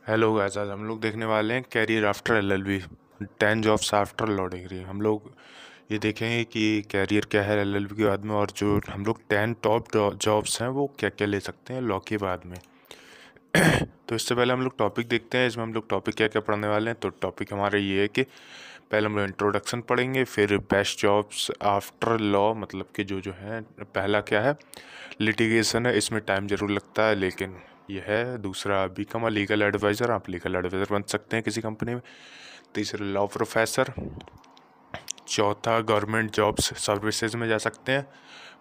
Hello guys, आज हम लोग देखने वाले हैं career after LLB 10 jobs after law degree. हम लोग ये देखेंगे कि कैरियर क्या है एलएलबी के बाद में, और जो हम लोग 10 टॉप जॉब्स हैं वो क्या क्या ले सकते हैं लॉ के बाद में। तो इससे पहले हम लोग टॉपिक देखते हैं। इसमें हम लोग टॉपिक क्या क्या पढ़ने वाले हैं। तो टॉपिक हमारा ये है कि पहले हम लोग इंट्रोडक्शन पढ़ेंगे, फिर बेस्ट जॉब्स आफ्टर लॉ, मतलब कि जो जो है पहला क्या है लिटिगेशन है, इसमें टाइम ज़रूर लगता है लेकिन ये है। दूसरा बिकम अ लीगल एडवाइज़र, आप लीगल एडवाइज़र बन सकते हैं किसी कंपनी में। तीसरा लॉ प्रोफेसर। चौथा गवर्नमेंट जॉब्स सर्विसेज में जा सकते हैं।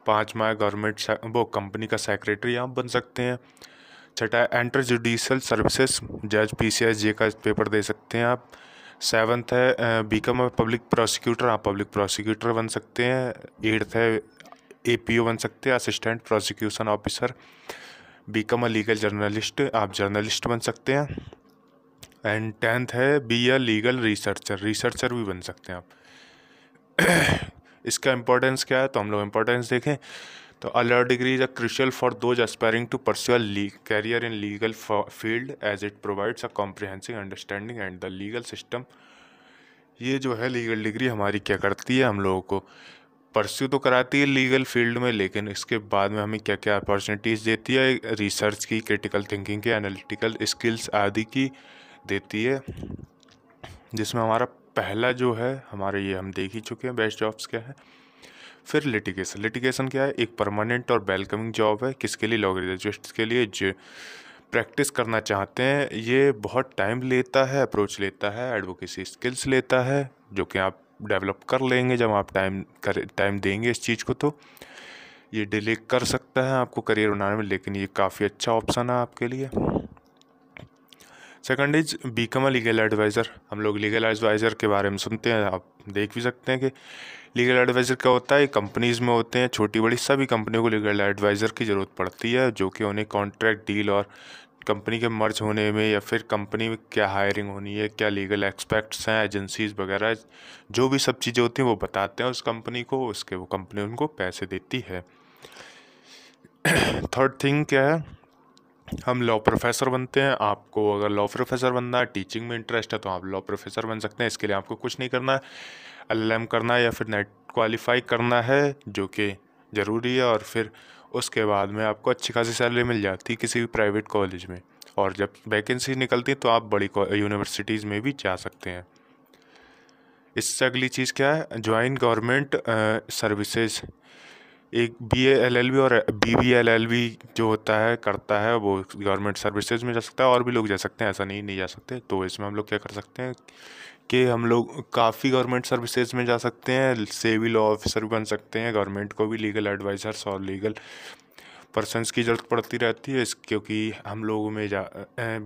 पाँचवा गवर्नमेंट वो कंपनी का सेक्रेटरी आप बन सकते हैं। छठा एंटर जुडिशल सर्विसेज, जज पीसीएस जे का पेपर दे सकते हैं आप। सेवन्थ है बिकम अ पब्लिक प्रोसिक्यूटर, आप पब्लिक प्रोसिक्यूटर बन सकते हैं। एट्थ है एपीओ बन सकते हैं, assistant prosecution officer. Become a legal journalist, आप जर्नलिस्ट बन सकते हैं। एंड टेंथ है be a legal researcher, researcher भी बन सकते हैं आप। इसका इम्पोर्टेंस क्या है, तो हम लोग इम्पोर्टेंस देखें तो a law degree is a crucial for those aspiring to pursue a career in legal field as it provides a comprehensive understanding and the legal system. ये जो है लीगल डिग्री हमारी क्या करती है, हम लोगों को परस्यू तो कराती है लीगल फील्ड में, लेकिन इसके बाद में हमें क्या क्या अपॉर्चुनिटीज़ देती है, रिसर्च की, क्रिटिकल थिंकिंग की, एनालिटिकल स्किल्स आदि की देती है। जिसमें हमारा पहला जो है हमारे, ये हम देख ही चुके हैं बेस्ट जॉब्स क्या है। फिर लिटिगेशन, लिटिगेशन क्या है, एक परमानेंट और वेलकमिंग जॉब है किसके लिए, लॉ ग्रेजुएट्स के लिए जो प्रैक्टिस करना चाहते हैं। ये बहुत टाइम लेता है, अप्रोच लेता है, एडवोकेसी स्किल्स लेता है, जो कि आप डेवलप कर लेंगे जब आप टाइम देंगे इस चीज़ को। तो ये डिले कर सकता है आपको करियर बनाने में, लेकिन ये काफ़ी अच्छा ऑप्शन है आपके लिए। Second is become a legal adviser. हम लोग लीगल एडवाइज़र के बारे में सुनते हैं, आप देख भी सकते हैं कि लीगल एडवाइज़र क्या होता है। कंपनीज़ में होते हैं, छोटी बड़ी सभी कंपनियों को लीगल एडवाइज़र की ज़रूरत पड़ती है, जो कि उन्हें कॉन्ट्रैक्ट डील और कंपनी के मर्ज होने में, या फिर कंपनी में क्या हायरिंग होनी है, क्या लीगल एक्सपेक्ट्स हैं, एजेंसीज वगैरह जो भी सब चीज़ें होती हैं वो बताते हैं उस कंपनी को, उसके वो कंपनी उनको पैसे देती है। थर्ड थिंग क्या है, हम लॉ प्रोफेसर बनते हैं। आपको अगर लॉ प्रोफेसर बनना है, टीचिंग में इंटरेस्ट है, तो आप लॉ प्रोफेसर बन सकते हैं। इसके लिए आपको कुछ नहीं करना है, एलएलएम करना है या फिर नेट क्वालिफाई करना है, जो कि ज़रूरी है। और फिर उसके बाद में आपको अच्छी खासी सैलरी मिल जाती है किसी भी प्राइवेट कॉलेज में, और जब वैकेंसी निकलती है तो आप बड़ी यूनिवर्सिटीज़ में भी जा सकते हैं। इससे अगली चीज़ क्या है, ज्वाइन गवर्नमेंट सर्विसेज। एक BA LLB और BBLLB जो होता है करता है, वो गवर्नमेंट सर्विसेज में जा सकता है, और भी लोग जा सकते हैं, ऐसा नहीं जा सकते। तो इसमें हम लोग क्या कर सकते हैं कि हम लोग काफ़ी गवर्नमेंट सर्विसेज में जा सकते हैं, सिविल लॉ ऑफिसर भी बन सकते हैं। गवर्नमेंट को भी लीगल एडवाइज़र्स और लीगल पर्सनस की ज़रूरत पड़ती रहती है, क्योंकि हम लोगों में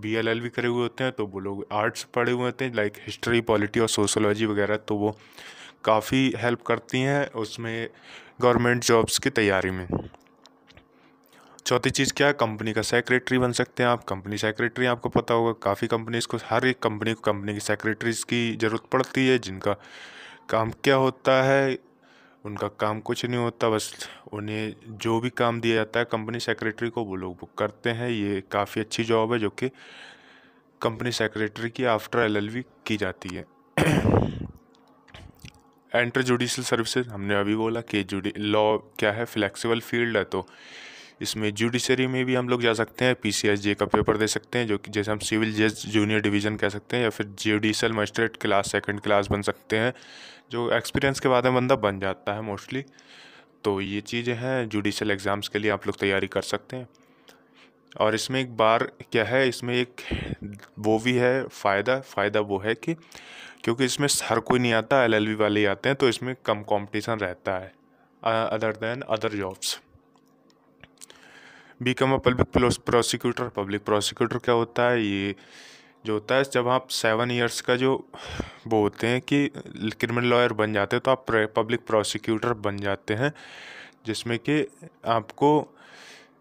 BLL भी करे हुए होते हैं, तो वो लोग आर्ट्स पढ़े हुए होते हैं, लाइक हिस्ट्री, पॉलिटी और सोशोलॉजी वगैरह, तो वो काफ़ी हेल्प करती हैं उसमें गवर्नमेंट जॉब्स की तैयारी में। चौथी चीज़ क्या है, कंपनी का सेक्रेटरी बन सकते हैं आप। कंपनी सेक्रेटरी आपको पता होगा, काफ़ी कंपनीज को, हर एक कंपनी को कंपनी की सेक्रेटरीज की ज़रूरत पड़ती है, जिनका काम क्या होता है, उनका काम कुछ नहीं होता, बस उन्हें जो भी काम दिया जाता है कंपनी सेक्रेटरी को, वो लोग बुक करते हैं। ये काफ़ी अच्छी जॉब है जो कि कंपनी सेक्रेटरी की आफ्टर एलएलबी की जाती है। एंटर जुडिशल सर्विसेज, हमने अभी बोला कि लॉ क्या है, फ्लेक्सिबल फील्ड है, तो इसमें जुडिशरी में भी हम लोग जा सकते हैं। PCSJ का पेपर दे सकते हैं, जो कि जैसे हम सिविल जज जूनियर डिवीज़न कह सकते हैं, या फिर judicial magistrate class second class बन सकते हैं, जो एक्सपीरियंस के बाद में बंदा बन जाता है मोस्टली। तो ये चीज़ें हैं, जुडिशल एग्ज़ाम्स के लिए आप लोग तैयारी कर सकते हैं। और इसमें एक बार क्या है, इसमें एक वो भी है फ़ायदा वो है कि क्योंकि इसमें हर कोई नहीं आता, LLB वाले ही आते हैं, तो इसमें कम कंपटीशन रहता है other than other jobs. Become a public prosecutor क्या होता है, ये जो होता है जब आप 7 ईयर्स का जो वो होते हैं कि क्रिमिनल लॉयर बन जाते हैं, तो आप पब्लिक प्रोसिक्यूटर बन जाते हैं, जिसमें कि आपको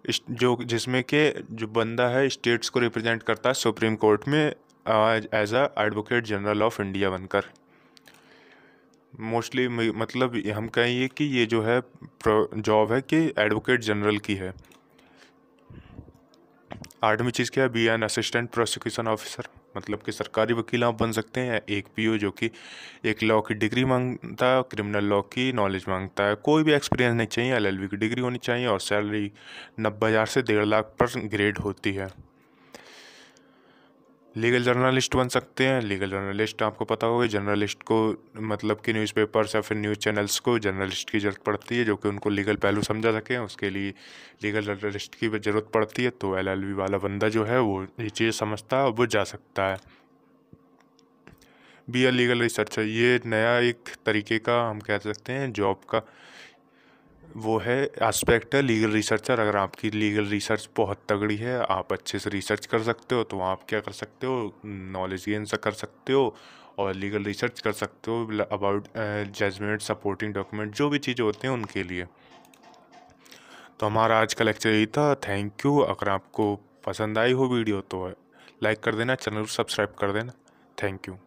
जिसमें कि जो बंदा है स्टेट्स को रिप्रेजेंट करता है सुप्रीम कोर्ट में as a advocate general of India बनकर। मोस्टली मतलब हम कहेंगे कि ये जो है जॉब है कि एडवोकेट जनरल की है। 8वीं चीज़ क्या है, be an assistant prosecution officer, मतलब कि सरकारी वकील आप बन सकते हैं। एक पीओ जो कि एक लॉ की डिग्री मांगता है, क्रिमिनल लॉ की नॉलेज मांगता है। कोई भी एक्सपीरियंस नहीं चाहिए, एलएलबी की डिग्री होनी चाहिए और सैलरी 90,000 से 1.5 लाख पर ग्रेड होती है। लीगल जर्नलिस्ट बन सकते हैं। लीगल जर्नलिस्ट आपको पता होगा, जर्नलिस्ट को मतलब कि न्यूज़पेपर्स या फिर न्यूज़ चैनल्स को जर्नलिस्ट की ज़रूरत पड़ती है जो कि उनको लीगल पहलू समझा सकें, उसके लिए लीगल जर्नलिस्ट की ज़रूरत पड़ती है। तो एलएलबी वाला बंदा जो है वो ये चीज़ समझता है और वो जा सकता है। बी ए लीगल रिसर्चर, ये नया एक तरीके का हम कह सकते हैं जॉब का वो है एस्पेक्ट है लीगल रिसर्चर। अगर आपकी लीगल रिसर्च बहुत तगड़ी है, आप अच्छे से रिसर्च कर सकते हो, तो आप क्या कर सकते हो, नॉलेज गेन से कर सकते हो और लीगल रिसर्च कर सकते हो अबाउट जजमेंट, सपोर्टिंग डॉक्यूमेंट, जो भी चीज़ें होती हैं उनके लिए। तो हमारा आज का लेक्चर यही था। Thank you. अगर आपको पसंद आई हो वीडियो तो लाइक कर देना, चैनल को सब्सक्राइब कर देना। Thank you.